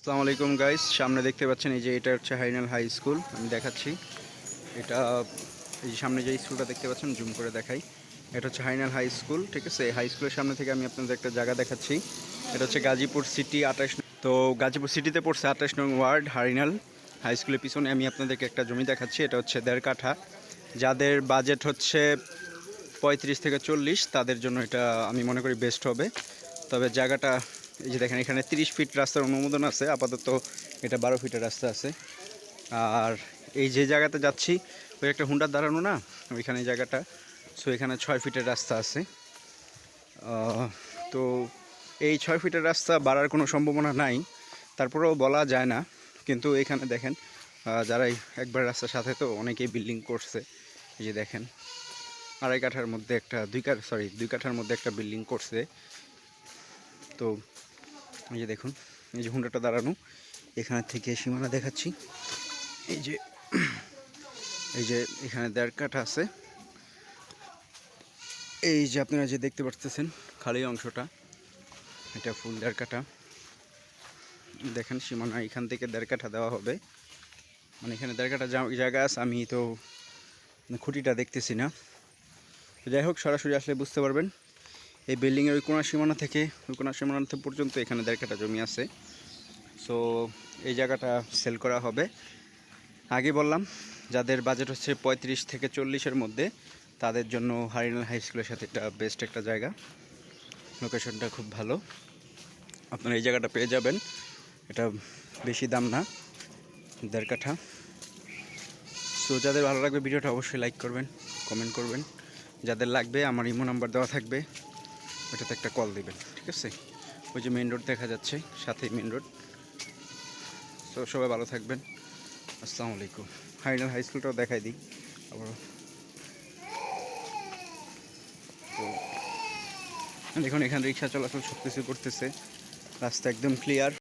আসসালামু আলাইকুম গাইস, সামনে দেখতে পাচ্ছেন এই যে এটা হচ্ছে হাইনাল হাই স্কুল। আমি দেখাচ্ছি এটা, এই যে সামনে যে স্কুলটা দেখতে পাচ্ছেন, জুম করে দেখাই। এটা হচ্ছে হাইনাল হাই স্কুল, ঠিক আছে। হাই স্কুলের সামনে থেকে আমি আপনাদের একটা জায়গা দেখাচ্ছি। এটা হচ্ছে গাজীপুর সিটি 28। তো গাজীপুর সিটিতে পড়ছে 28 নং ওয়ার্ড হাইনাল হাই স্কুলের পিছনে আমি আপনাদেরকে একটা জমি দেখাচ্ছি। এটা হচ্ছে 1.5 কাঠা। যাদের বাজেট হচ্ছে 35 থেকে 40, তাদের জন্য এটা আমি মনে করি বেস্ট হবে। তবে জায়গাটা এই যে দেখেন, এখানে 30 ফিট রাস্তার অনুমোদন আছে আপাতত। এটা 12 ফিটের রাস্তা আছে। আর এই যে জায়গাতে যাচ্ছি, ওই একটা হুন্ডার দাঁড়ানো না ওইখানে জায়গাটা। সো এখানে 6 ফিটের রাস্তা আছে। তো এই 6 ফিটের রাস্তা বাড়ার কোনো সম্ভাবনা নাই, তারপরেও বলা যায় না। কিন্তু এখানে দেখেন, যারাই একবার রাস্তার সাথে, তো অনেকেই বিল্ডিং করছে। এই যে দেখেন, 2.5 কাঠার মধ্যে একটা 2 কাঠার মধ্যে একটা বিল্ডিং করছে। তো এই যে দেখুন, এই যে হুন্ডাটা দাঁড়ানো, এখানে থেকে সীমানা দেখাচ্ছি। এই যে এই যে এখানে 1.5 কাঠা আছে। এই যে আপনারা যে দেখতে পাচ্ছেন খালি অংশটা, এটা ফুল 1.5 কাঠা। দেখেন সীমানা এখান থেকে 1.5 কাঠা দেওয়া হবে। মানে এখানে 1.5 কাঠা জায়গা আছে, আমি তো খুঁটিটা দেখতেছি না। তো যাই হোক, সরাসরি আসলে বুঝতে পারবেন। এই বিল্ডিংয়ের ওই কোণা সীমানা থেকে ওই কোণা সীমানা পর্যন্ত এখানে 1.5 কাঠা জমি আছে। সো এই জায়গাটা সেল করা হবে। আগে বললাম, যাদের বাজেট হচ্ছে 35 থেকে 40-এর মধ্যে, তাদের জন্য হারিনাল হাই স্কুলের সাথে এটা বেস্ট একটা জায়গা। লোকেশনটা খুব ভালো, আপনারা এই জায়গাটা পেয়ে যাবেন। এটা বেশি দাম না, 1.5 কাঠা। সো যাদের ভালো লাগবে ভিডিওটা অবশ্যই লাইক করবেন, কমেন্ট করবেন। যাদের লাগবে আমার ইমো নাম্বার দেওয়া থাকবে, ওটাতে একটা কল দেবেন, ঠিক আছে। ওই যে মেন রোড দেখা যাচ্ছে, সাথেই মেন রোড। সো সবাই ভালো থাকবেন, আসসালামু আলাইকুম। হারিনাল হাই স্কুলটাও দেখাই দিই আবার। তো দেখুন, এখানে রিক্সা চলাচল সব কিছু করতেছে, রাস্তা একদম ক্লিয়ার।